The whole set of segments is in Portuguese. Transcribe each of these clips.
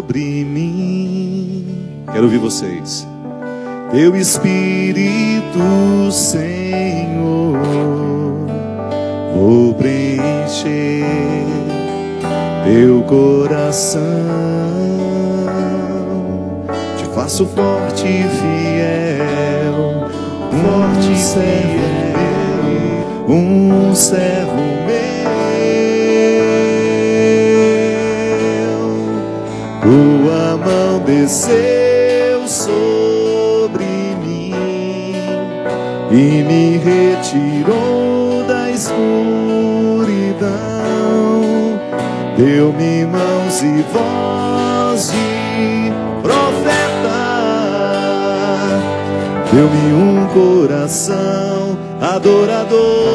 sobre mim. Quero ouvir vocês. Teu Espírito, Senhor, vou preencher teu coração. Te faço forte e fiel, forte e fiel, um servo meu. Tua mão desceu sobre mim e me retirou da escuridão. Deu-me mãos e voz de profeta, deu-me um coração adorador.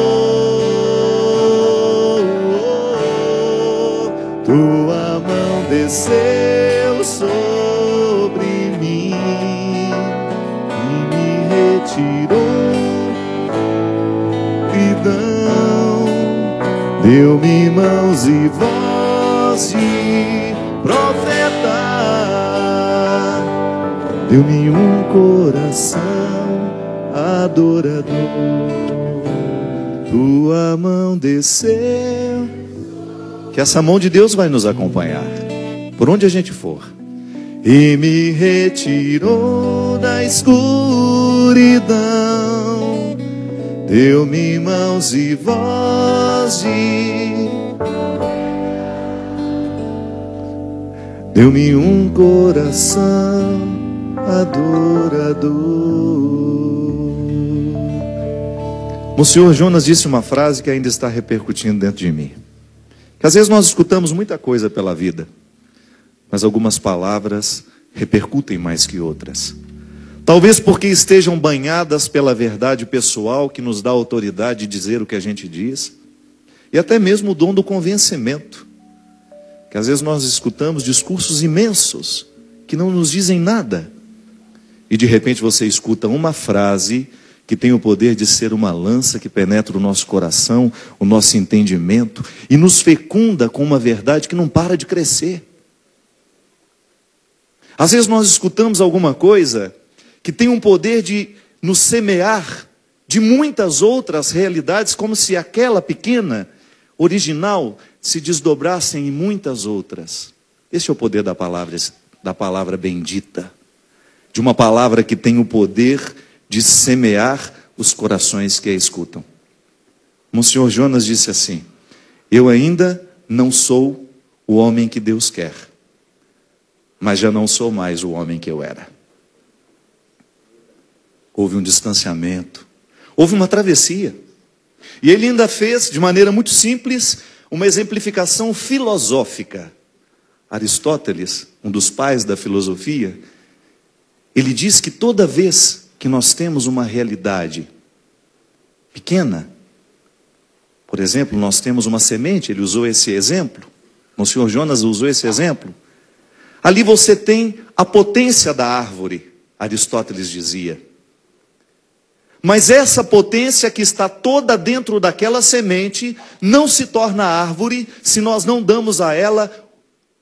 Tua mão desceu sobre mim e me retirou escuridão. Deu-me mãos e voz de profeta, deu-me um coração adorador. Tua mão desceu. Que essa mão de Deus vai nos acompanhar por onde a gente for. E me retirou da escuridão, deu-me mãos e voz de... Deu-me um coração adorador. O Senhor Jonas disse uma frase que ainda está repercutindo dentro de mim. Que às vezes nós escutamos muita coisa pela vida, mas algumas palavras repercutem mais que outras. Talvez porque estejam banhadas pela verdade pessoal que nos dá autoridade de dizer o que a gente diz, e até mesmo o dom do convencimento. Que às vezes nós escutamos discursos imensos que não nos dizem nada, e de repente você escuta uma frase que tem o poder de ser uma lança que penetra o nosso coração, o nosso entendimento, e nos fecunda com uma verdade que não para de crescer. Às vezes nós escutamos alguma coisa que tem um poder de nos semear de muitas outras realidades, como se aquela pequena, original, se desdobrasse em muitas outras. Esse é o poder da palavra bendita, de uma palavra que tem o poder de semear os corações que a escutam. Monsenhor Jonas disse assim: eu ainda não sou o homem que Deus quer, mas já não sou mais o homem que eu era. Houve um distanciamento, houve uma travessia. E ele ainda fez, de maneira muito simples, uma exemplificação filosófica. Aristóteles, um dos pais da filosofia, ele diz que toda vez que nós temos uma realidade pequena, por exemplo, nós temos uma semente, ele usou esse exemplo, o Senhor Jonas usou esse exemplo, ali você tem a potência da árvore, Aristóteles dizia. Mas essa potência que está toda dentro daquela semente não se torna árvore se nós não damos a ela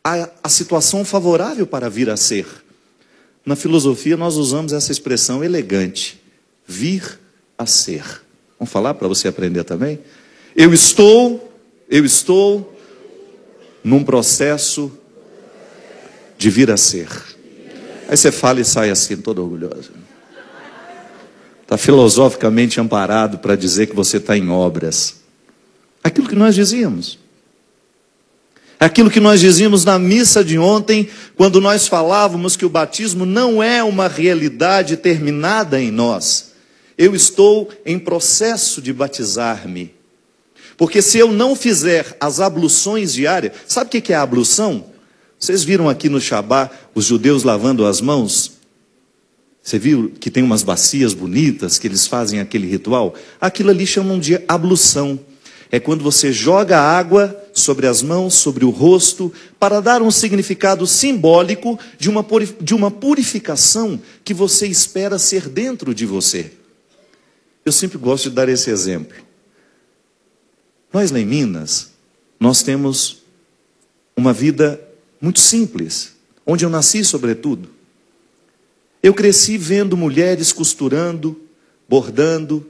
a situação favorável para vir a ser. Na filosofia nós usamos essa expressão elegante, vir a ser. Vamos falar para você aprender também? Eu estou num processo de vir a ser. Aí você fala e sai assim, todo orgulhoso. Está filosoficamente amparado para dizer que você está em obras. Aquilo que nós dizíamos. Aquilo que nós dizíamos na missa de ontem, quando nós falávamos que o batismo não é uma realidade terminada em nós. Eu estou em processo de batizar-me. Porque se eu não fizer as abluções diárias, sabe o que é a ablução? Vocês viram aqui no Shabá os judeus lavando as mãos? Você viu que tem umas bacias bonitas que eles fazem aquele ritual? Aquilo ali chamam de ablução. É quando você joga água sobre as mãos, sobre o rosto, para dar um significado simbólico de uma purificação que você espera ser dentro de você. Eu sempre gosto de dar esse exemplo. Nós lá em Minas, nós temos uma vida muito simples, onde eu nasci sobretudo. Eu cresci vendo mulheres costurando, bordando,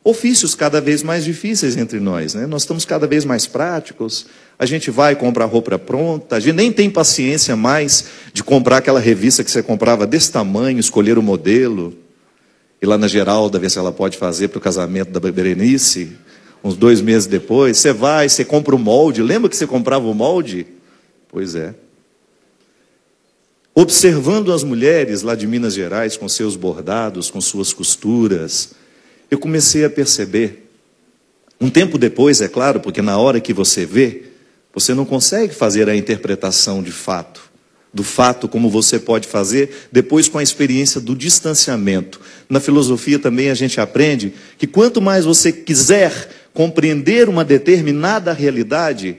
ofícios cada vez mais difíceis entre nós, né? Nós estamos cada vez mais práticos, a gente vai comprar roupa pronta, a gente nem tem paciência mais de comprar aquela revista que você comprava desse tamanho, escolher o modelo, ir lá na Geralda ver se ela pode fazer para o casamento da Berenice, uns 2 meses depois, você vai, você compra o molde, lembra que você comprava o molde? Pois é. Observando as mulheres lá de Minas Gerais, com seus bordados, com suas costuras, eu comecei a perceber, um tempo depois, é claro, porque na hora que você vê, você não consegue fazer a interpretação de fato, do fato como você pode fazer depois com a experiência do distanciamento. Na filosofia também a gente aprende que quanto mais você quiser compreender uma determinada realidade,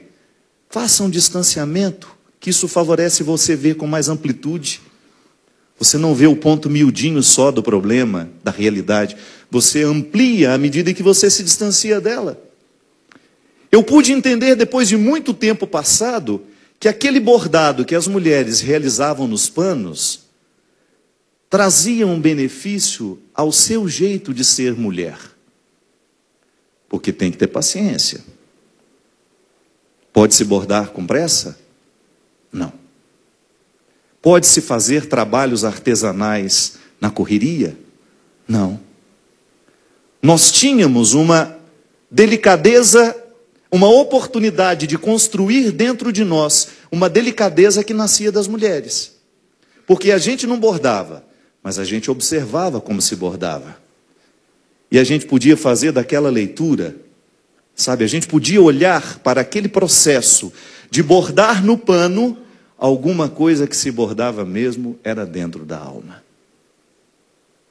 faça um distanciamento, que isso favorece você ver com mais amplitude. Você não vê o ponto miudinho só do problema, da realidade. Você amplia à medida que você se distancia dela. Eu pude entender, depois de muito tempo passado, que aquele bordado que as mulheres realizavam nos panos trazia um benefício ao seu jeito de ser mulher. Porque tem que ter paciência. Pode-se bordar com pressa? Não. Pode-se fazer trabalhos artesanais na correria? Não. Nós tínhamos uma delicadeza, uma oportunidade de construir dentro de nós uma delicadeza que nascia das mulheres. Porque a gente não bordava, mas a gente observava como se bordava. E a gente podia fazer daquela leitura, sabe? A gente podia olhar para aquele processo de bordar no pano. Alguma coisa que se bordava mesmo era dentro da alma.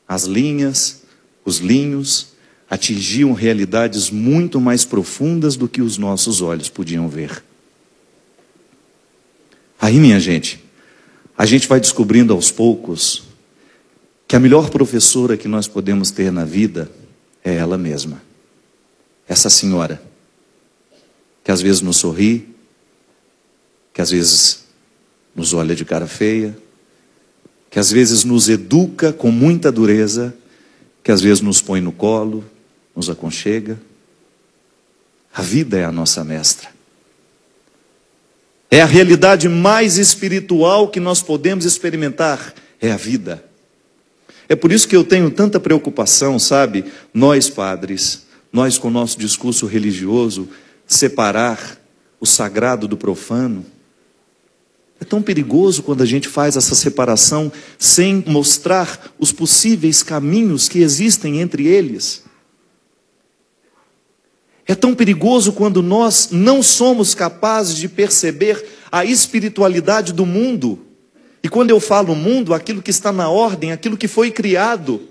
As linhas, os linhos, atingiam realidades muito mais profundas do que os nossos olhos podiam ver. Aí, minha gente, a gente vai descobrindo aos poucos que a melhor professora que nós podemos ter na vida é ela mesma. Essa senhora, que às vezes nos sorri, que às vezes nos olha de cara feia, que às vezes nos educa com muita dureza, que às vezes nos põe no colo, nos aconchega. A vida é a nossa mestra. É a realidade mais espiritual que nós podemos experimentar, é a vida. É por isso que eu tenho tanta preocupação, sabe? Nós padres, nós com o nosso discurso religioso, separar o sagrado do profano. É tão perigoso quando a gente faz essa separação sem mostrar os possíveis caminhos que existem entre eles. É tão perigoso quando nós não somos capazes de perceber a espiritualidade do mundo. E quando eu falo mundo, aquilo que está na ordem, aquilo que foi criado.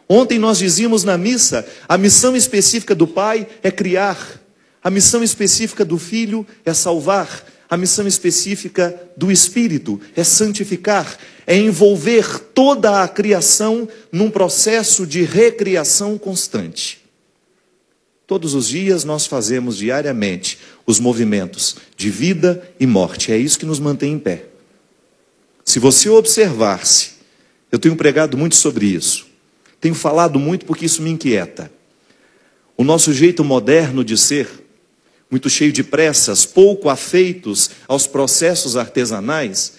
Ontem nós dizíamos na missa, a missão específica do Pai é criar. A missão específica do Filho é salvar. A missão específica do Espírito é santificar, é envolver toda a criação num processo de recriação constante. Todos os dias nós fazemos diariamente os movimentos de vida e morte. É isso que nos mantém em pé. Se você observar-se, eu tenho pregado muito sobre isso. Tenho falado muito porque isso me inquieta. O nosso jeito moderno de ser, muito cheio de pressas, pouco afeitos aos processos artesanais,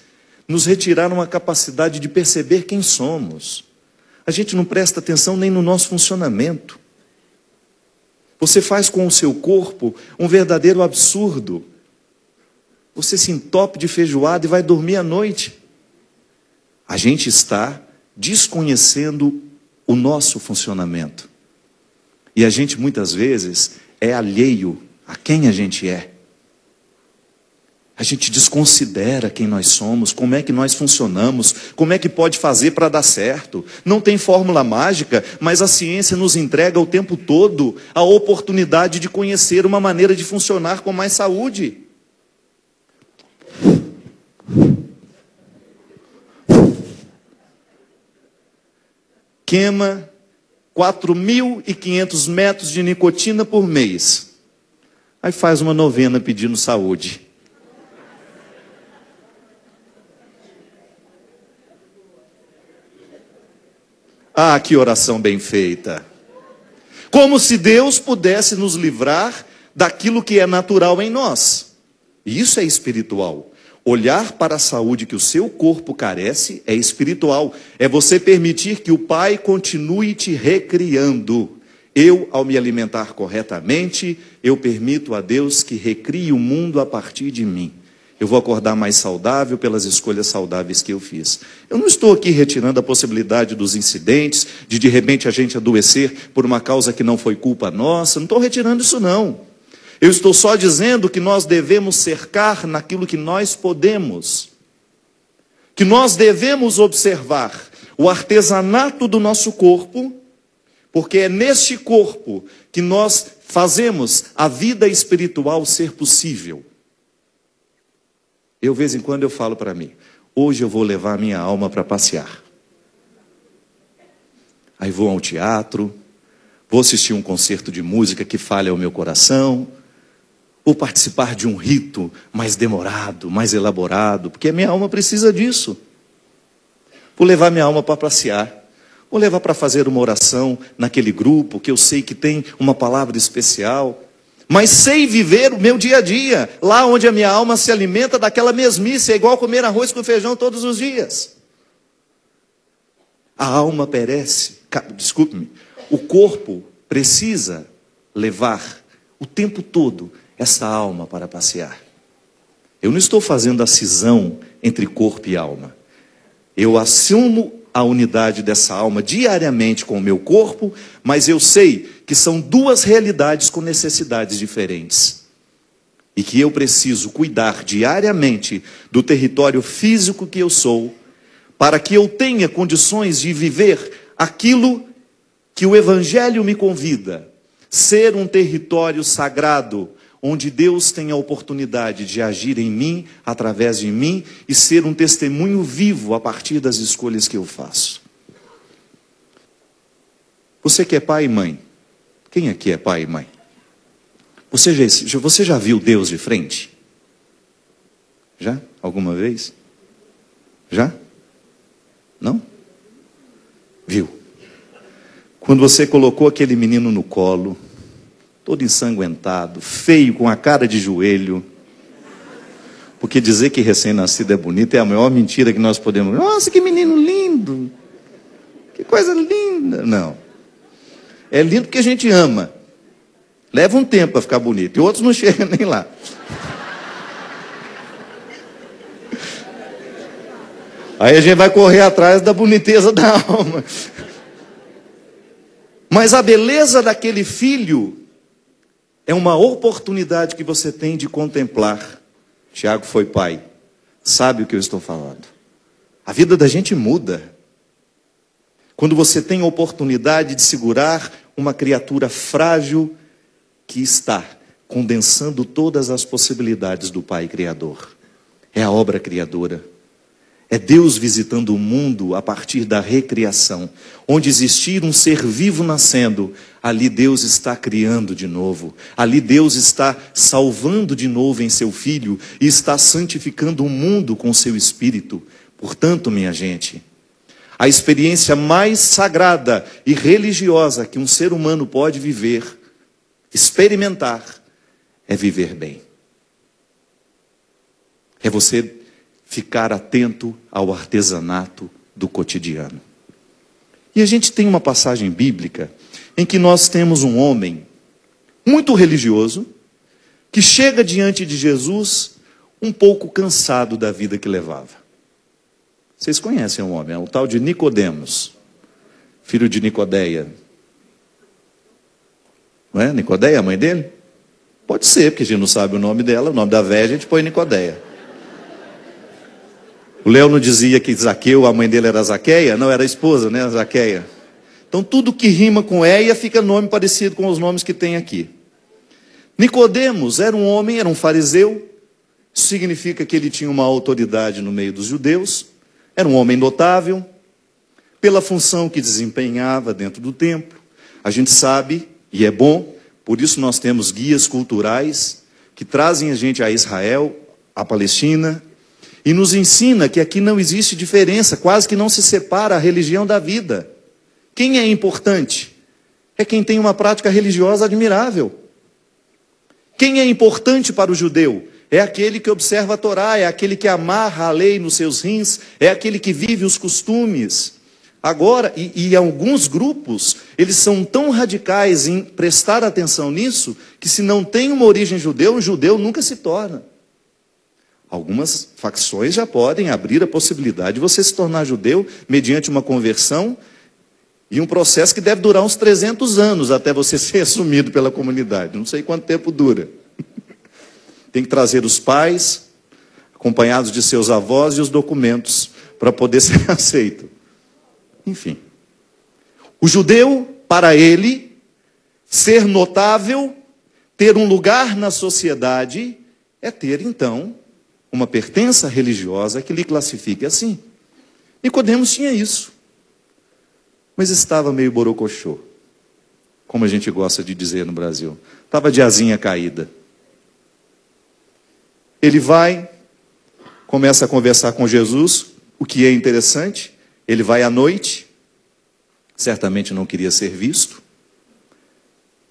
nos retiraram a capacidade de perceber quem somos. A gente não presta atenção nem no nosso funcionamento. Você faz com o seu corpo um verdadeiro absurdo. Você se entope de feijoada e vai dormir à noite. A gente está desconhecendo o nosso funcionamento. E a gente muitas vezes é alheio a quem a gente é. A gente desconsidera quem nós somos, como é que nós funcionamos, como é que pode fazer para dar certo. Não tem fórmula mágica, mas a ciência nos entrega o tempo todo a oportunidade de conhecer uma maneira de funcionar com mais saúde. Queima 4.500 metros de nicotina por mês. Aí faz uma novena pedindo saúde. Ah, que oração bem feita! Como se Deus pudesse nos livrar daquilo que é natural em nós. E isso é espiritual. Olhar para a saúde que o seu corpo carece é espiritual. É você permitir que o Pai continue te recriando. Eu, ao me alimentar corretamente, eu permito a Deus que recrie o mundo a partir de mim. Eu vou acordar mais saudável pelas escolhas saudáveis que eu fiz. Eu não estou aqui retirando a possibilidade dos incidentes, de repente a gente adoecer por uma causa que não foi culpa nossa. Não estou retirando isso não. Eu estou só dizendo que nós devemos cercar naquilo que nós podemos. Que nós devemos observar o artesanato do nosso corpo, porque é neste corpo que nós fazemos a vida espiritual ser possível. Eu, de vez em quando, eu falo para mim, hoje eu vou levar a minha alma para passear. Aí vou ao teatro, vou assistir um concerto de música que fale ao meu coração, vou participar de um rito mais demorado, mais elaborado, porque a minha alma precisa disso. Vou levar minha alma para passear, vou levar para fazer uma oração naquele grupo que eu sei que tem uma palavra especial, mas sei viver o meu dia a dia, lá onde a minha alma se alimenta daquela mesmice, é igual comer arroz com feijão todos os dias. A alma perece, desculpe-me, o corpo precisa levar o tempo todo essa alma para passear. Eu não estou fazendo a cisão entre corpo e alma. Eu assumo a unidade dessa alma diariamente com o meu corpo, mas eu sei que são duas realidades com necessidades diferentes. E que eu preciso cuidar diariamente do território físico que eu sou, para que eu tenha condições de viver aquilo que o Evangelho me convida, ser um território sagrado, onde Deus tem a oportunidade de agir em mim, através de mim, e ser um testemunho vivo a partir das escolhas que eu faço. Você que é pai e mãe, quem aqui é pai e mãe? Você já viu Deus de frente? Já? Alguma vez? Já? Não? Viu? Quando você colocou aquele menino no colo, todo ensanguentado, feio, com a cara de joelho. Porque dizer que recém-nascido é bonito é a maior mentira que nós podemos. Nossa, que menino lindo! Que coisa linda! Não. É lindo porque a gente ama. Leva um tempo para ficar bonito. E outros não chegam nem lá. Aí a gente vai correr atrás da boniteza da alma. Mas a beleza daquele filho é uma oportunidade que você tem de contemplar. Tiago foi pai, sabe o que eu estou falando. A vida da gente muda. Quando você tem a oportunidade de segurar uma criatura frágil que está condensando todas as possibilidades do Pai Criador. É a obra criadora. É Deus visitando o mundo a partir da recriação. Onde existir um ser vivo nascendo, ali Deus está criando de novo. Ali Deus está salvando de novo em seu Filho e está santificando o mundo com seu Espírito. Portanto, minha gente, a experiência mais sagrada e religiosa que um ser humano pode viver, experimentar, é viver bem. É você ficar atento ao artesanato do cotidiano. E a gente tem uma passagem bíblica em que nós temos um homem muito religioso que chega diante de Jesus um pouco cansado da vida que levava. Vocês conhecem o homem, é o tal de Nicodemos, filho de Nicodeia. Não é? Nicodeia, a mãe dele? Pode ser, porque a gente não sabe o nome dela, o nome da velha a gente põe Nicodeia. O Léo não dizia que Zaqueu, a mãe dele era Zaqueia? Não, era a esposa, né, Zaqueia. Então tudo que rima com Eia fica nome parecido com os nomes que tem aqui. Nicodemos era um homem, era um fariseu. Isso significa que ele tinha uma autoridade no meio dos judeus. Era um homem notável, pela função que desempenhava dentro do templo. A gente sabe, e é bom, por isso nós temos guias culturais que trazem a gente a Israel, a Palestina, e nos ensina que aqui não existe diferença, quase que não se separa a religião da vida. Quem é importante? É quem tem uma prática religiosa admirável. Quem é importante para o judeu? É aquele que observa a Torá, é aquele que amarra a lei nos seus rins, é aquele que vive os costumes. Agora, e alguns grupos, eles são tão radicais em prestar atenção nisso, que se não tem uma origem judeu, um judeu nunca se torna. Algumas facções já podem abrir a possibilidade de você se tornar judeu mediante uma conversão e um processo que deve durar uns 300 anos até você ser assumido pela comunidade. Não sei quanto tempo dura. Tem que trazer os pais, acompanhados de seus avós e os documentos para poder ser aceito. Enfim. O judeu, para ele, ser notável, ter um lugar na sociedade, é ter, então, uma pertença religiosa que lhe classifique assim. Nicodemos tinha isso. Mas estava meio borocochô, como a gente gosta de dizer no Brasil. Estava de asinha caída. Ele vai, começa a conversar com Jesus, o que é interessante. Ele vai à noite, certamente não queria ser visto,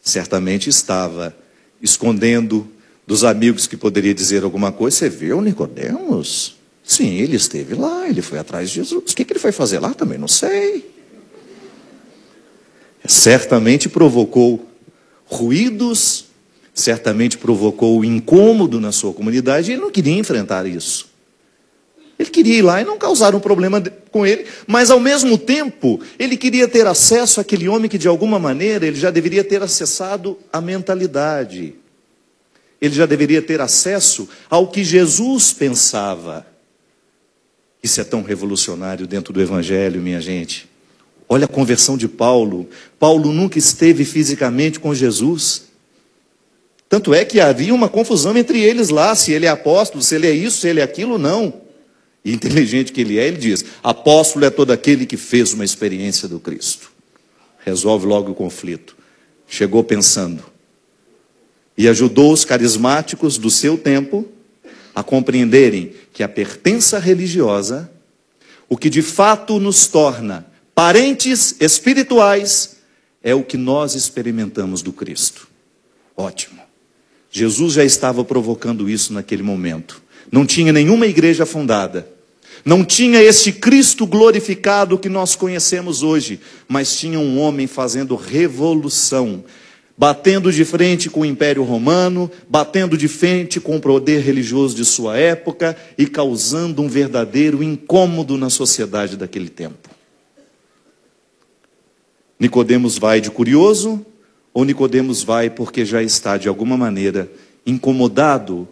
certamente estava escondendo dos amigos que poderia dizer alguma coisa. Você viu Nicodemos? Sim, ele esteve lá, ele foi atrás de Jesus. O que ele foi fazer lá? Também não sei. Certamente provocou ruídos, certamente provocou incômodo na sua comunidade, e ele não queria enfrentar isso. Ele queria ir lá e não causar um problema com ele, mas ao mesmo tempo, ele queria ter acesso àquele homem que de alguma maneira ele já deveria ter acessado a mentalidade. Ele já deveria ter acesso ao que Jesus pensava. Isso é tão revolucionário dentro do Evangelho, minha gente. Olha a conversão de Paulo. Paulo nunca esteve fisicamente com Jesus. Tanto é que havia uma confusão entre eles lá, se ele é apóstolo, se ele é isso, se ele é aquilo, não. E inteligente que ele é, ele diz, apóstolo é todo aquele que fez uma experiência do Cristo. Resolve logo o conflito. Chegou pensando. E ajudou os carismáticos do seu tempo a compreenderem que a pertença religiosa, o que de fato nos torna parentes espirituais, é o que nós experimentamos do Cristo. Ótimo. Jesus já estava provocando isso naquele momento. Não tinha nenhuma igreja fundada. Não tinha este Cristo glorificado que nós conhecemos hoje. Mas tinha um homem fazendo revolução. Batendo de frente com o Império Romano. Batendo de frente com o poder religioso de sua época. E causando um verdadeiro incômodo na sociedade daquele tempo. Nicodemos vai de curioso, ou Nicodemos vai porque já está de alguma maneira incomodado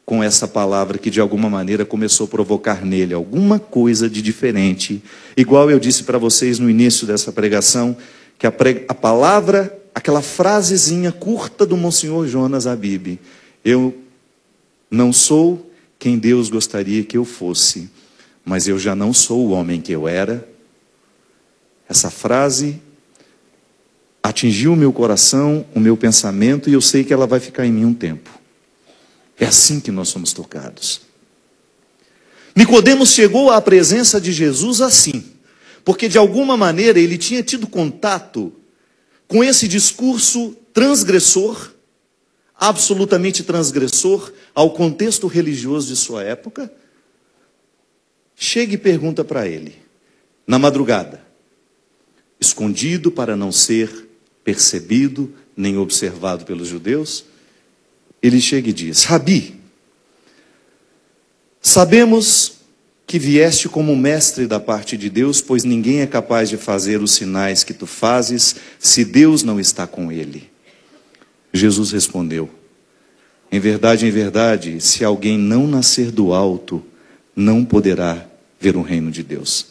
com essa palavra que de alguma maneira começou a provocar nele alguma coisa de diferente. Igual eu disse para vocês no início dessa pregação, que a palavra, aquela frasezinha curta do Monsenhor Jonas Habib, eu não sou quem Deus gostaria que eu fosse, mas eu já não sou o homem que eu era. Essa frase atingiu o meu coração, o meu pensamento, e eu sei que ela vai ficar em mim um tempo. É assim que nós somos tocados. Nicodemos chegou à presença de Jesus assim, porque de alguma maneira ele tinha tido contato com esse discurso transgressor, absolutamente transgressor ao contexto religioso de sua época. Chega e pergunta para ele, na madrugada, escondido para não ser percebido nem observado pelos judeus, ele chega e diz, Rabi, sabemos que vieste como mestre da parte de Deus, pois ninguém é capaz de fazer os sinais que tu fazes, se Deus não está com ele. Jesus respondeu, em verdade, se alguém não nascer do alto, não poderá ver o reino de Deus.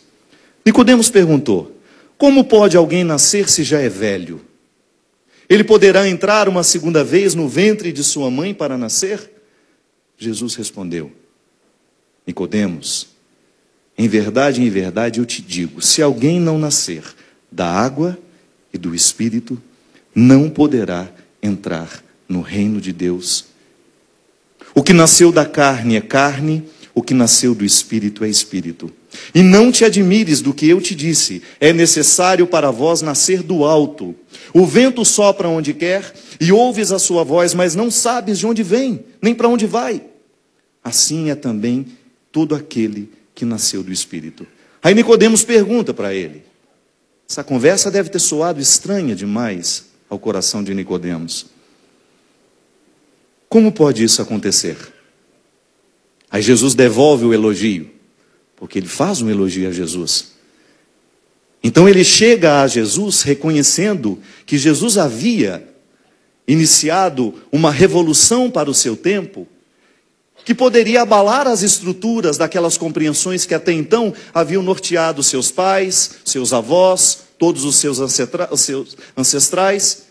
Nicodemos perguntou, como pode alguém nascer se já é velho? Ele poderá entrar uma segunda vez no ventre de sua mãe para nascer? Jesus respondeu, Nicodemos, em verdade, eu te digo, se alguém não nascer da água e do Espírito, não poderá entrar no reino de Deus. O que nasceu da carne é carne, o que nasceu do Espírito é Espírito. E não te admires do que eu te disse, é necessário para vós nascer do alto. O vento sopra onde quer, e ouves a sua voz, mas não sabes de onde vem, nem para onde vai. Assim é também todo aquele que nasceu do Espírito. Aí Nicodemos pergunta para ele. Essa conversa deve ter soado estranha demais ao coração de Nicodemos. Como pode isso acontecer? Aí Jesus devolve o elogio, porque ele faz um elogio a Jesus. Então ele chega a Jesus reconhecendo que Jesus havia iniciado uma revolução para o seu tempo, que poderia abalar as estruturas daquelas compreensões que até então haviam norteado seus pais, seus avós, todos os seus ancestrais.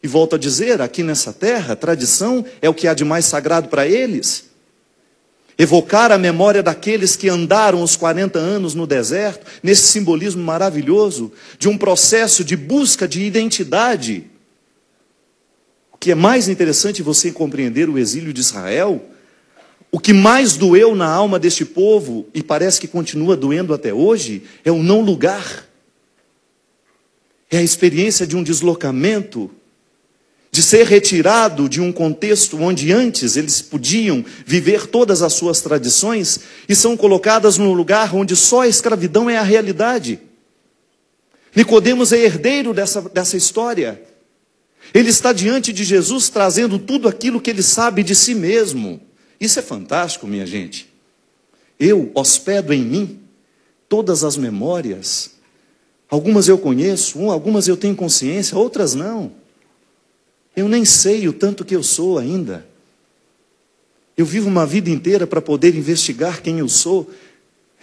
E volto a dizer, aqui nessa terra, tradição é o que há de mais sagrado para eles. Evocar a memória daqueles que andaram os 40 anos no deserto, nesse simbolismo maravilhoso, de um processo de busca de identidade. O que é mais interessante você compreender o exílio de Israel, o que mais doeu na alma deste povo, e parece que continua doendo até hoje, é o não lugar. É a experiência de um deslocamento, de ser retirado de um contexto onde antes eles podiam viver todas as suas tradições, e são colocadas num lugar onde só a escravidão é a realidade. Nicodemos é herdeiro dessa história. Ele está diante de Jesus trazendo tudo aquilo que ele sabe de si mesmo. Isso é fantástico, minha gente. Eu hospedo em mim todas as memórias. Algumas eu conheço, algumas eu tenho consciência, outras não. Eu nem sei o tanto que eu sou ainda. Eu vivo uma vida inteira para poder investigar quem eu sou.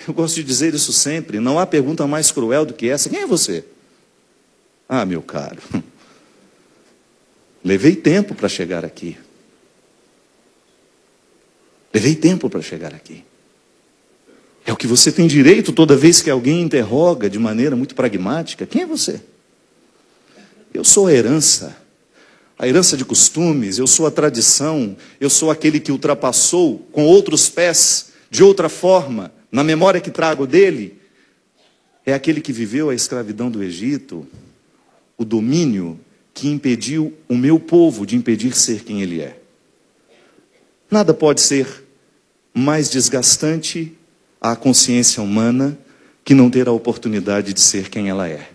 Eu gosto de dizer isso sempre. Não há pergunta mais cruel do que essa. Quem é você? Ah, meu caro, levei tempo para chegar aqui. Levei tempo para chegar aqui. É o que você tem direito toda vez que alguém interroga de maneira muito pragmática. Quem é você? Eu sou a herança de costumes, eu sou a tradição, eu sou aquele que ultrapassou com outros pés, de outra forma, na memória que trago dele. É aquele que viveu a escravidão do Egito, o domínio que impediu o meu povo de impedir ser quem ele é. Nada pode ser mais desgastante à consciência humana que não ter a oportunidade de ser quem ela é.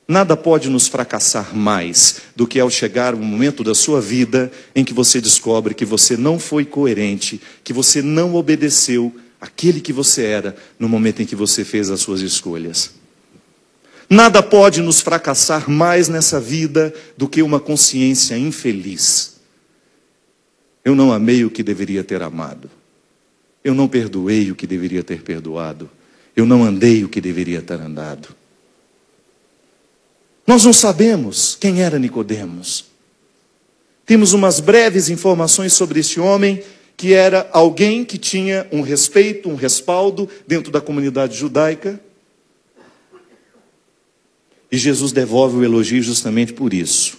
Nada pode nos fracassar mais do que ao chegar o momento da sua vida em que você descobre que você não foi coerente, que você não obedeceu àquele que você era no momento em que você fez as suas escolhas. Nada pode nos fracassar mais nessa vida do que uma consciência infeliz. Eu não amei o que deveria ter amado. Eu não perdoei o que deveria ter perdoado. Eu não andei o que deveria ter andado. Nós não sabemos quem era Nicodemos. Temos umas breves informações sobre este homem, que era alguém que tinha um respeito, um respaldo dentro da comunidade judaica. E Jesus devolve o elogio justamente por isso.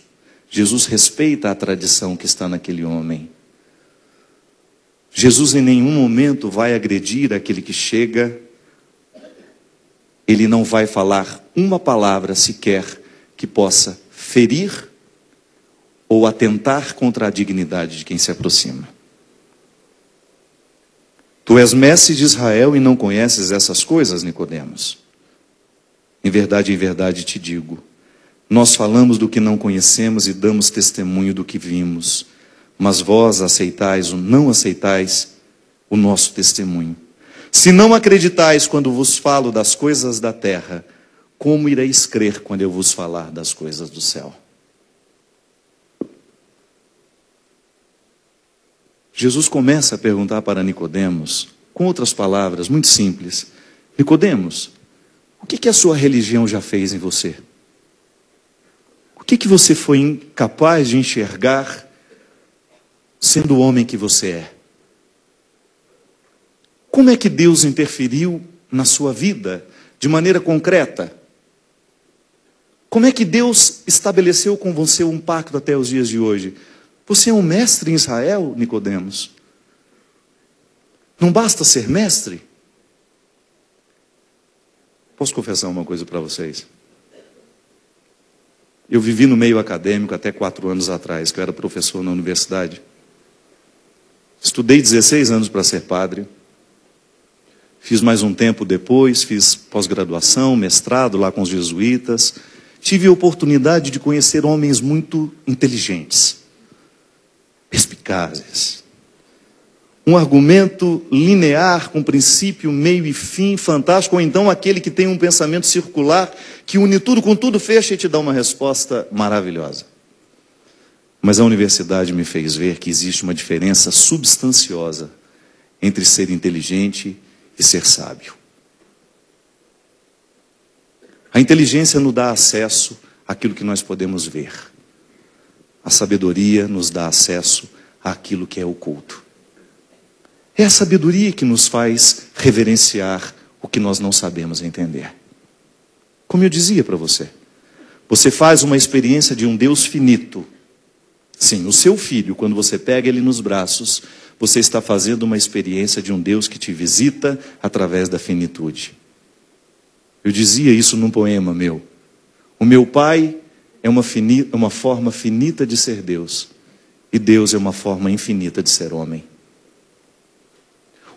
Jesus respeita a tradição que está naquele homem. Jesus em nenhum momento vai agredir aquele que chega. Ele não vai falar uma palavra sequer que possa ferir ou atentar contra a dignidade de quem se aproxima. Tu és mestre de Israel e não conheces essas coisas, Nicodemos? Em verdade te digo, nós falamos do que não conhecemos e damos testemunho do que vimos, mas vós aceitais ou não aceitais o nosso testemunho. Se não acreditais quando vos falo das coisas da terra, como ireis crer quando eu vos falar das coisas do céu? Jesus começa a perguntar para Nicodemos, com outras palavras muito simples: Nicodemos, o que a sua religião já fez em você? O que você foi incapaz de enxergar sendo o homem que você é? Como é que Deus interferiu na sua vida de maneira concreta? Como é que Deus estabeleceu com você um pacto até os dias de hoje? Você é um mestre em Israel, Nicodemos. Não basta ser mestre? Posso confessar uma coisa para vocês? Eu vivi no meio acadêmico até 4 anos atrás, que eu era professor na universidade. Estudei 16 anos para ser padre. Fiz mais um tempo depois, fiz pós-graduação, mestrado lá com os jesuítas. Tive a oportunidade de conhecer homens muito inteligentes, perspicazes. Um argumento linear, com princípio, meio e fim, fantástico, ou então aquele que tem um pensamento circular, que une tudo com tudo, fecha e te dá uma resposta maravilhosa. Mas a universidade me fez ver que existe uma diferença substanciosa entre ser inteligente e ser sábio. A inteligência nos dá acesso àquilo que nós podemos ver. A sabedoria nos dá acesso àquilo que é oculto. É a sabedoria que nos faz reverenciar o que nós não sabemos entender. Como eu dizia para você, você faz uma experiência de um Deus finito. Sim, o seu filho, quando você pega ele nos braços, você está fazendo uma experiência de um Deus que te visita através da finitude. Eu dizia isso num poema meu. O meu pai é uma forma finita de ser Deus, e Deus é uma forma infinita de ser homem.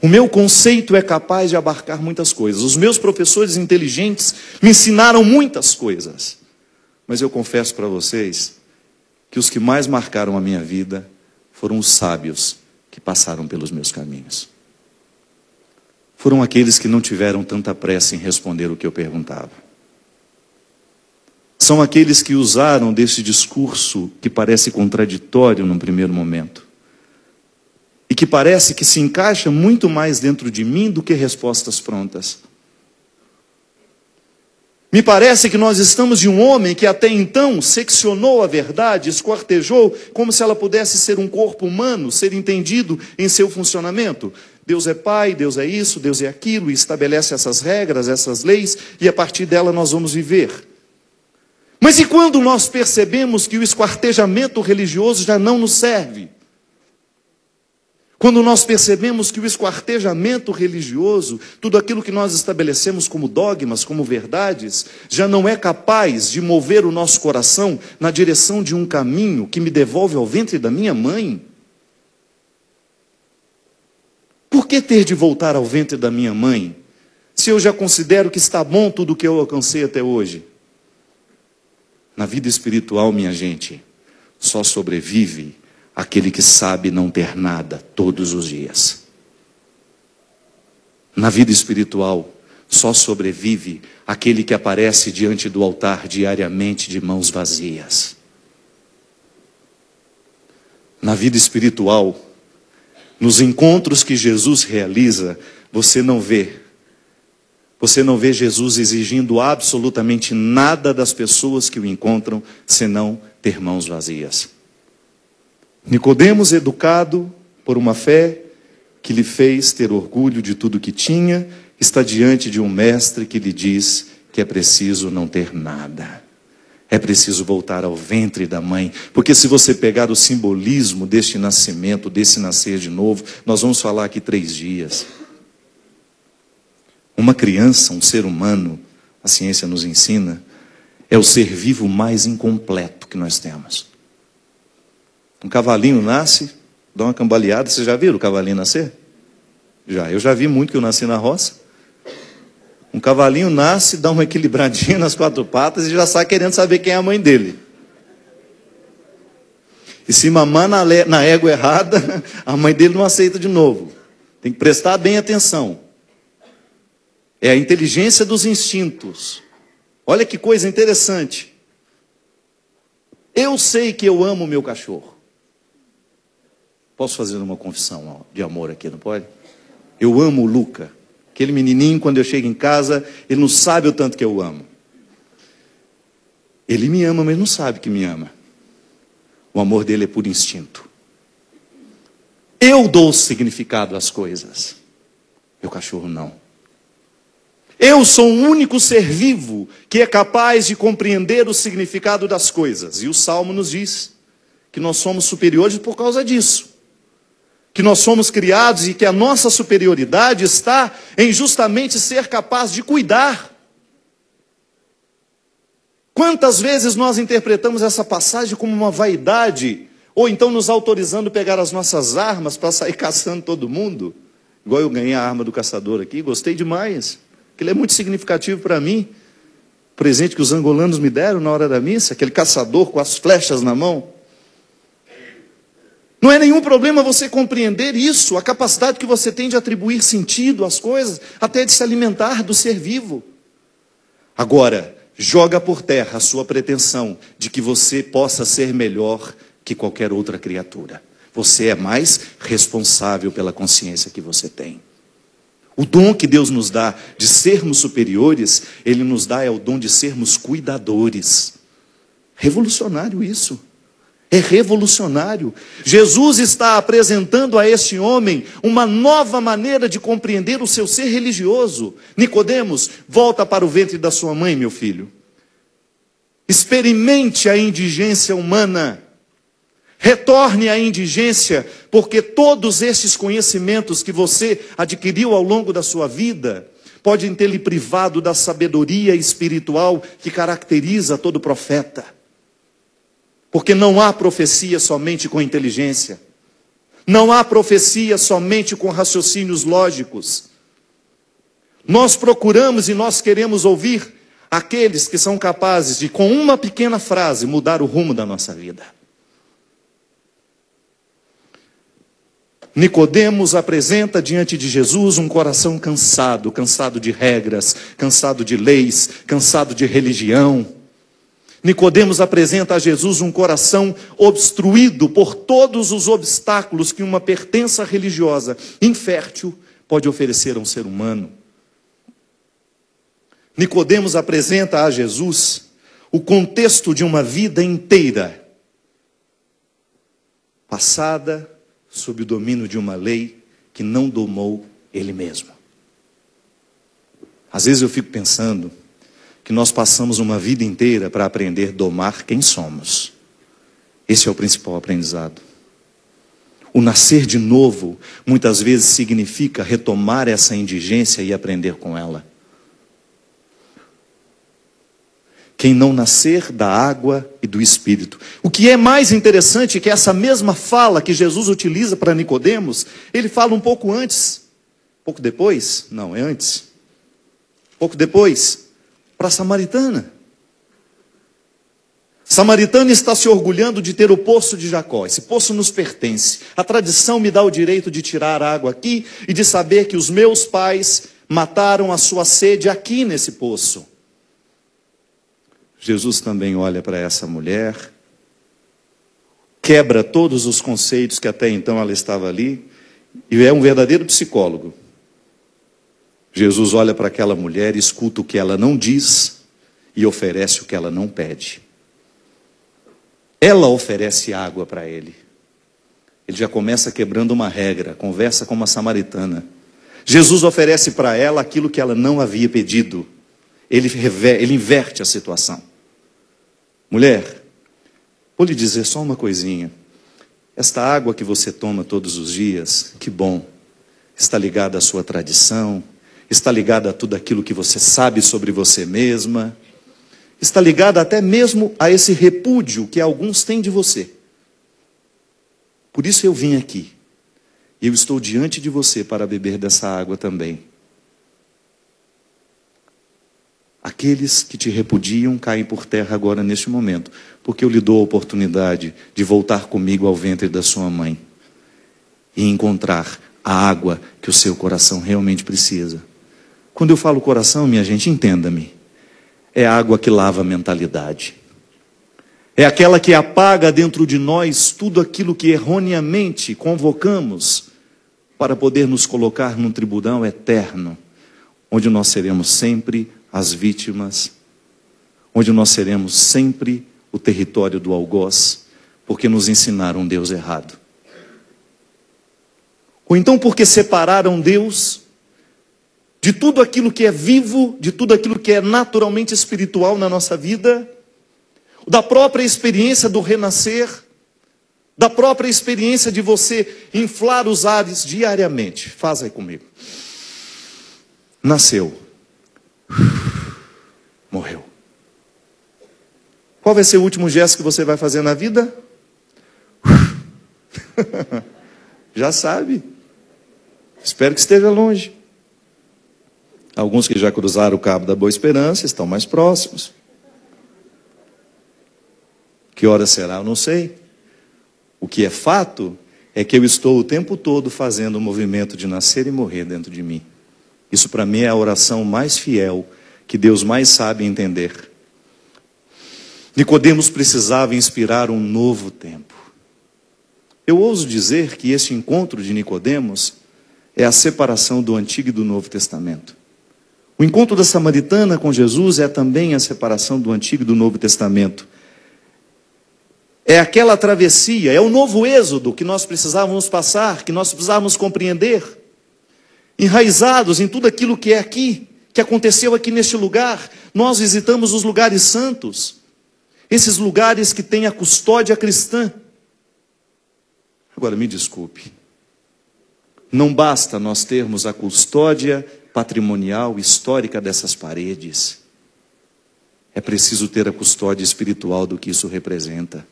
O meu conceito é capaz de abarcar muitas coisas. Os meus professores inteligentes me ensinaram muitas coisas. Mas eu confesso para vocês que os que mais marcaram a minha vida foram os sábios que passaram pelos meus caminhos. Foram aqueles que não tiveram tanta pressa em responder o que eu perguntava. São aqueles que usaram desse discurso que parece contraditório num primeiro momento. E que parece que se encaixa muito mais dentro de mim do que respostas prontas. Me parece que nós estamos de um homem que até então seccionou a verdade, esquartejou, como se ela pudesse ser um corpo humano, ser entendido em seu funcionamento. Deus é Pai, Deus é isso, Deus é aquilo, e estabelece essas regras, essas leis, e a partir dela nós vamos viver. Mas e quando nós percebemos que o esquartejamento religioso já não nos serve? Quando nós percebemos que o esquartejamento religioso, tudo aquilo que nós estabelecemos como dogmas, como verdades, já não é capaz de mover o nosso coração na direção de um caminho que me devolve ao ventre da minha mãe? Por que ter de voltar ao ventre da minha mãe, se eu já considero que está bom tudo o que eu alcancei até hoje? Na vida espiritual, minha gente, só sobrevive aquele que sabe não ter nada todos os dias. Na vida espiritual, só sobrevive aquele que aparece diante do altar diariamente de mãos vazias. Na vida espiritual, nos encontros que Jesus realiza, você não vê Jesus exigindo absolutamente nada das pessoas que o encontram, senão ter mãos vazias. Nicodemos, educado por uma fé que lhe fez ter orgulho de tudo que tinha, está diante de um mestre que lhe diz que é preciso não ter nada. É preciso voltar ao ventre da mãe, porque se você pegar o simbolismo deste nascimento, desse nascer de novo, nós vamos falar aqui 3 dias. Uma criança, um ser humano, a ciência nos ensina, é o ser vivo mais incompleto que nós temos. Um cavalinho nasce, dá uma cambaleada. Vocês já viram o cavalinho nascer? Já, eu já vi muito, que eu nasci na roça. Um cavalinho nasce, dá uma equilibradinha nas 4 patas e já sai querendo saber quem é a mãe dele. E se mamar na égua errada, a mãe dele não aceita de novo. Tem que prestar bem atenção. É a inteligência dos instintos. Olha que coisa interessante. Eu sei que eu amo o meu cachorro. Posso fazer uma confissão de amor aqui, não pode? Eu amo o Luca. Aquele menininho, quando eu chego em casa, ele não sabe o tanto que eu amo. Ele me ama, mas não sabe que me ama. O amor dele é por instinto. Eu dou significado às coisas. Meu cachorro não. Eu sou o único ser vivo que é capaz de compreender o significado das coisas. E o Salmo nos diz que nós somos superiores por causa disso. Que que nós somos criados e que a nossa superioridade está em justamente ser capaz de cuidar. Quantas vezes nós interpretamos essa passagem como uma vaidade, ou então nos autorizando a pegar as nossas armas para sair caçando todo mundo? Igual eu ganhei a arma do caçador aqui, gostei demais. Aquilo é muito significativo para mim. O presente que os angolanos me deram na hora da missa, aquele caçador com as flechas na mão. Não é nenhum problema você compreender isso, a capacidade que você tem de atribuir sentido às coisas, até de se alimentar do ser vivo. Agora, joga por terra a sua pretensão de que você possa ser melhor que qualquer outra criatura. Você é mais responsável pela consciência que você tem. O dom que Deus nos dá de sermos superiores, Ele nos dá é o dom de sermos cuidadores. Revolucionário isso. É revolucionário. Jesus está apresentando a este homem uma nova maneira de compreender o seu ser religioso. Nicodemos, volta para o ventre da sua mãe, meu filho. Experimente a indigência humana. Retorne à indigência, porque todos estes conhecimentos que você adquiriu ao longo da sua vida podem ter lhe privado da sabedoria espiritual que caracteriza todo profeta. Porque não há profecia somente com inteligência. Não há profecia somente com raciocínios lógicos. Nós procuramos e nós queremos ouvir aqueles que são capazes de, com uma pequena frase, mudar o rumo da nossa vida. Nicodemos apresenta diante de Jesus um coração cansado, cansado de regras, cansado de leis, cansado de religião. Nicodemos apresenta a Jesus um coração obstruído por todos os obstáculos que uma pertença religiosa infértil pode oferecer a um ser humano. Nicodemos apresenta a Jesus o contexto de uma vida inteira, passada sob o domínio de uma lei que não domou ele mesmo. Às vezes eu fico pensando que nós passamos uma vida inteira para aprender a domar quem somos. Esse é o principal aprendizado. O nascer de novo, muitas vezes significa retomar essa indigência e aprender com ela. Quem não nascer da água e do Espírito. O que é mais interessante é que essa mesma fala que Jesus utiliza para Nicodemos, ele fala um pouco antes, pouco depois, não, é antes, pouco depois, para a samaritana. Samaritana está se orgulhando de ter o poço de Jacó. Esse poço nos pertence. A tradição me dá o direito de tirar água aqui e de saber que os meus pais mataram a sua sede aqui nesse poço. Jesus também olha para essa mulher, quebra todos os conceitos que até então ela estava ali, e é um verdadeiro psicólogo. Jesus olha para aquela mulher, escuta o que ela não diz e oferece o que ela não pede. Ela oferece água para ele. Ele já começa quebrando uma regra, conversa com uma samaritana. Jesus oferece para ela aquilo que ela não havia pedido. Ele inverte a situação. Mulher, vou lhe dizer só uma coisinha. Esta água que você toma todos os dias, que bom, está ligada à sua tradição, está ligada a tudo aquilo que você sabe sobre você mesma, está ligada até mesmo a esse repúdio que alguns têm de você. Por isso eu vim aqui. E eu estou diante de você para beber dessa água também. Aqueles que te repudiam caem por terra agora neste momento, porque eu lhe dou a oportunidade de voltar comigo ao ventre da sua mãe e encontrar a água que o seu coração realmente precisa. Quando eu falo coração, minha gente, entenda-me. É a água que lava a mentalidade. É aquela que apaga dentro de nós tudo aquilo que erroneamente convocamos para poder nos colocar num tribunal eterno, onde nós seremos sempre as vítimas, onde nós seremos sempre o território do algoz, porque nos ensinaram um Deus errado. Ou então porque separaram Deus de tudo aquilo que é vivo, de tudo aquilo que é naturalmente espiritual na nossa vida, da própria experiência do renascer, da própria experiência de você inflar os ares diariamente. Faz aí comigo. Nasceu. Morreu. Qual vai ser o último gesto que você vai fazer na vida? Já sabe. Espero que esteja longe. Alguns que já cruzaram o Cabo da Boa Esperança estão mais próximos. Que hora será? Eu não sei. O que é fato é que eu estou o tempo todo fazendo o movimento de nascer e morrer dentro de mim. Isso para mim é a oração mais fiel, que Deus mais sabe entender. Nicodemos precisava inspirar um novo tempo. Eu ouso dizer que esse encontro de Nicodemos é a separação do Antigo e do Novo Testamento. O encontro da samaritana com Jesus é também a separação do Antigo e do Novo Testamento. É aquela travessia, é o novo êxodo que nós precisávamos passar, que nós precisávamos compreender. Enraizados em tudo aquilo que é aqui, que aconteceu aqui neste lugar, nós visitamos os lugares santos, esses lugares que têm a custódia cristã. Agora, me desculpe, não basta nós termos a custódia patrimonial, histórica dessas paredes. É preciso ter a custódia espiritual do que isso representa.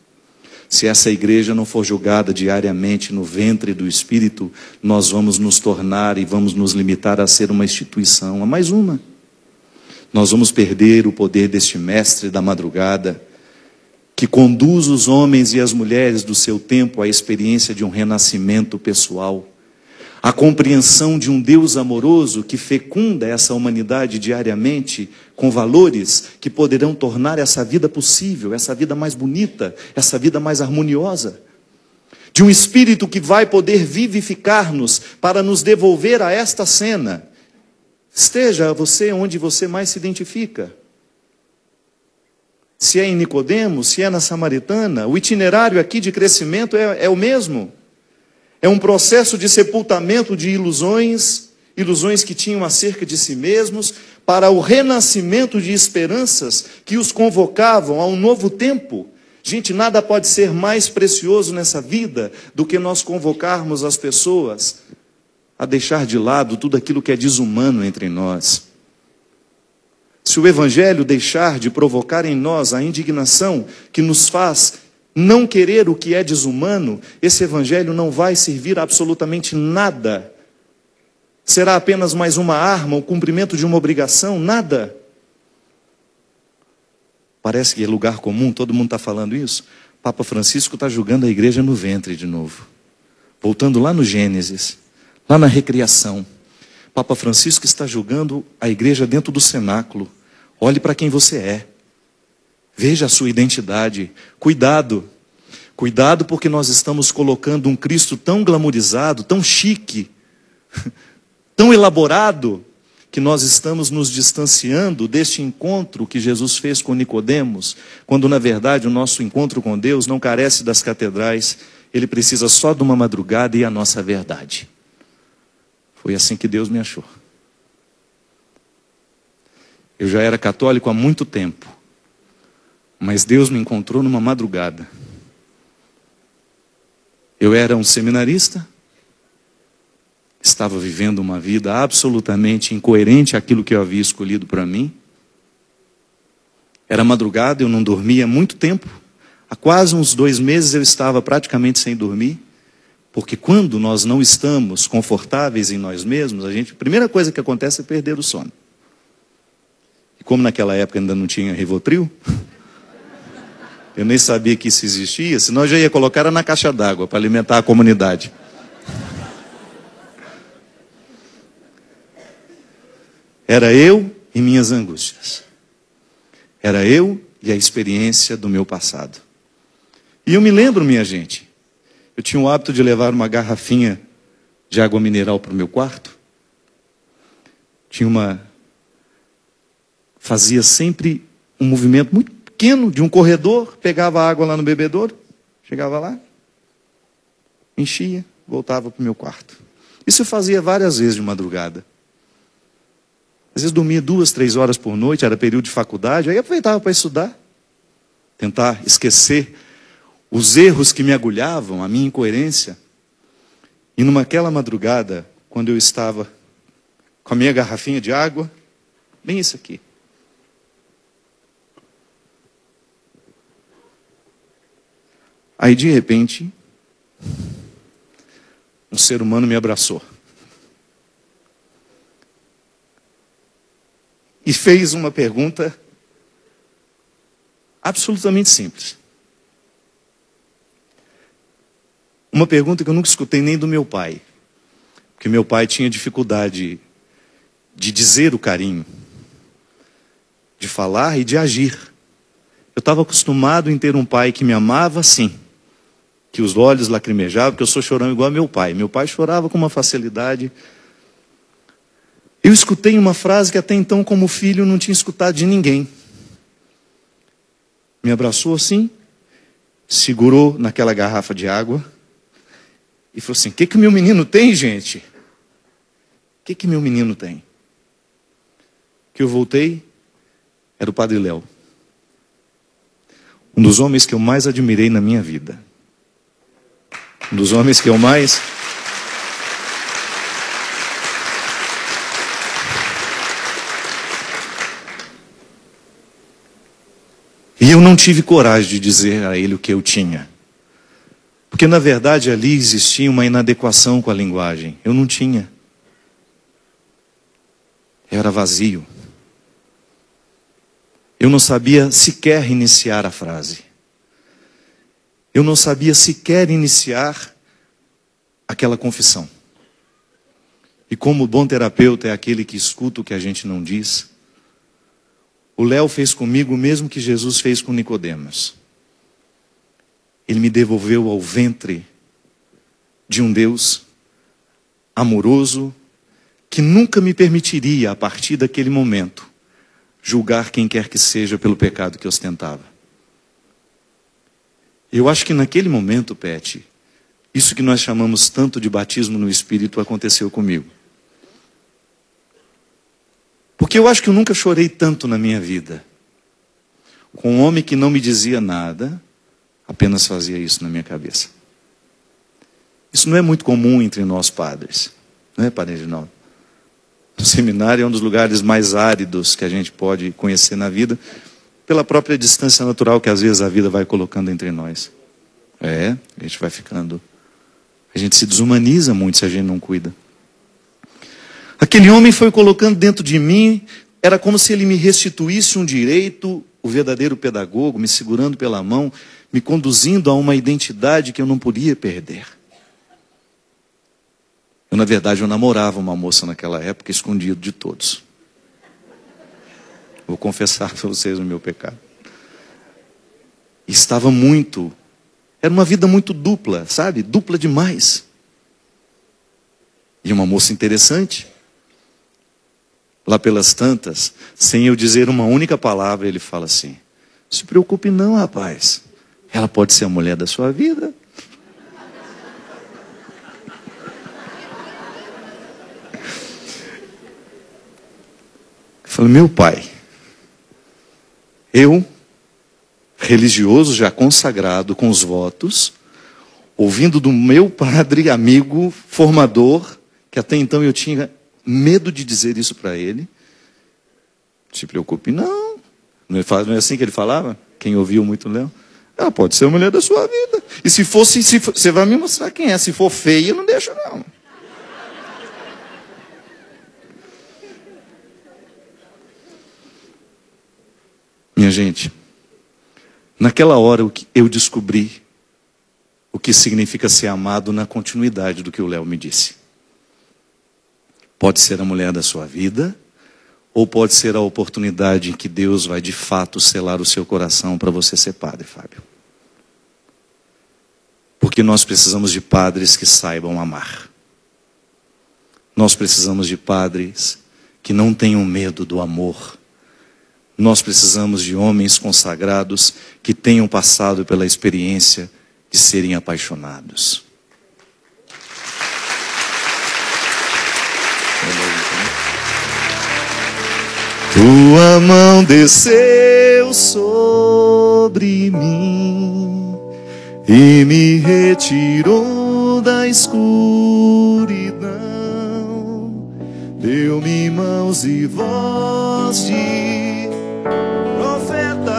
Se essa igreja não for julgada diariamente no ventre do Espírito, nós vamos nos tornar e vamos nos limitar a ser uma instituição, a mais uma. Nós vamos perder o poder deste mestre da madrugada, que conduz os homens e as mulheres do seu tempo à experiência de um renascimento pessoal, a compreensão de um Deus amoroso que fecunda essa humanidade diariamente com valores que poderão tornar essa vida possível, essa vida mais bonita, essa vida mais harmoniosa. De um Espírito que vai poder vivificar-nos para nos devolver a esta cena. Esteja você onde você mais se identifica. Se é em Nicodemos, se é na Samaritana, o itinerário aqui de crescimento é o mesmo. É um processo de sepultamento de ilusões que tinham acerca de si mesmos, para o renascimento de esperanças que os convocavam a um novo tempo. Gente, nada pode ser mais precioso nessa vida do que nós convocarmos as pessoas a deixar de lado tudo aquilo que é desumano entre nós. Se o Evangelho deixar de provocar em nós a indignação que nos faz não querer o que é desumano, esse Evangelho não vai servir a absolutamente nada. Será apenas mais uma arma, o cumprimento de uma obrigação? Nada. Parece que é lugar comum, todo mundo está falando isso. Papa Francisco está julgando a igreja no ventre de novo. Voltando lá no Gênesis, lá na recriação. Papa Francisco está julgando a igreja dentro do cenáculo. Olhe para quem você é. Veja a sua identidade. Cuidado. Cuidado, porque nós estamos colocando um Cristo tão glamorizado, tão chique, tão elaborado, que nós estamos nos distanciando deste encontro que Jesus fez com Nicodemos, quando na verdade o nosso encontro com Deus não carece das catedrais, ele precisa só de uma madrugada e a nossa verdade. Foi assim que Deus me achou. Eu já era católico há muito tempo, mas Deus me encontrou numa madrugada. Eu era um seminarista, estava vivendo uma vida absolutamente incoerente àquilo que eu havia escolhido para mim. Era madrugada, eu não dormia há muito tempo. Há quase uns 2 meses eu estava praticamente sem dormir, porque quando nós não estamos confortáveis em nós mesmos, a primeira coisa que acontece é perder o sono. E como naquela época ainda não tinha Rivotril, eu nem sabia que isso existia, senão eu já ia colocar ela na caixa d'água para alimentar a comunidade. Era eu e minhas angústias. Era eu e a experiência do meu passado. E eu me lembro, minha gente, eu tinha o hábito de levar uma garrafinha de água mineral para o meu quarto. Fazia sempre um movimento muito pequeno de um corredor, pegava a água lá no bebedouro, chegava lá, enchia, voltava para o meu quarto. Isso eu fazia várias vezes de madrugada. Às vezes dormia 2, 3 horas por noite, era período de faculdade, aí aproveitava para estudar, tentar esquecer os erros que me agulhavam, a minha incoerência. E naquela madrugada, quando eu estava com a minha garrafinha de água, bem isso aqui. Aí de repente, um ser humano me abraçou. E fez uma pergunta absolutamente simples. Uma pergunta que eu nunca escutei nem do meu pai. Porque meu pai tinha dificuldade de dizer o carinho, de falar e de agir. Eu estava acostumado em ter um pai que me amava assim, que os olhos lacrimejavam, porque eu sou chorão igual a meu pai. Meu pai chorava com uma facilidade. Eu escutei uma frase que até então, como filho, não tinha escutado de ninguém. Me abraçou assim, segurou naquela garrafa de água e falou assim: o que meu menino tem, gente? O que meu menino tem? Que eu voltei, era o Padre Léo. Um dos homens que eu mais admirei na minha vida. Um dos homens que eu mais... E eu não tive coragem de dizer a ele o que eu tinha. Porque na verdade ali existia uma inadequação com a linguagem. Eu não tinha. Eu era vazio. Eu não sabia sequer iniciar a frase. Eu não sabia sequer iniciar aquela confissão. E como bom terapeuta é aquele que escuta o que a gente não diz, o Léo fez comigo o mesmo que Jesus fez com Nicodemos. Ele me devolveu ao ventre de um Deus amoroso, que nunca me permitiria, a partir daquele momento, julgar quem quer que seja pelo pecado que ostentava. Eu acho que naquele momento, Pet, isso que nós chamamos tanto de batismo no Espírito aconteceu comigo. Porque eu acho que eu nunca chorei tanto na minha vida. Com um homem que não me dizia nada, apenas fazia isso na minha cabeça. Isso não é muito comum entre nós padres. Não é, Padre Reginaldo? O seminário é um dos lugares mais áridos que a gente pode conhecer na vida, pela própria distância natural que às vezes a vida vai colocando entre nós. A gente vai ficando... A gente se desumaniza muito se a gente não cuida. Aquele homem foi colocando dentro de mim, era como se ele me restituísse um direito, o verdadeiro pedagogo, me segurando pela mão, me conduzindo a uma identidade que eu não podia perder. Na verdade, eu namorava uma moça naquela época, escondido de todos. Vou confessar para vocês o meu pecado. Estava muito... Era uma vida muito dupla, sabe? Dupla demais. E uma moça interessante. Lá pelas tantas, sem eu dizer uma única palavra, ele fala assim: se preocupe não, rapaz. Ela pode ser a mulher da sua vida. Eu falei: meu pai, eu, religioso, já consagrado com os votos, ouvindo do meu padre, amigo, formador, que até então eu tinha medo de dizer isso para ele. Se preocupe não. Não é assim que ele falava? Quem ouviu muito Léo? Ela pode ser a mulher da sua vida. E se for, você vai me mostrar quem é. Se for feia, não deixa não. Minha gente, naquela hora eu descobri o que significa ser amado na continuidade do que o Léo me disse. Pode ser a mulher da sua vida, ou pode ser a oportunidade em que Deus vai de fato selar o seu coração para você ser padre, Fábio. Porque nós precisamos de padres que saibam amar. Nós precisamos de padres que não tenham medo do amor. Nós precisamos de homens consagrados que tenham passado pela experiência de serem apaixonados. Tua mão desceu sobre mim, e me retirou da escuridão. Deu-me mãos e voz de profeta,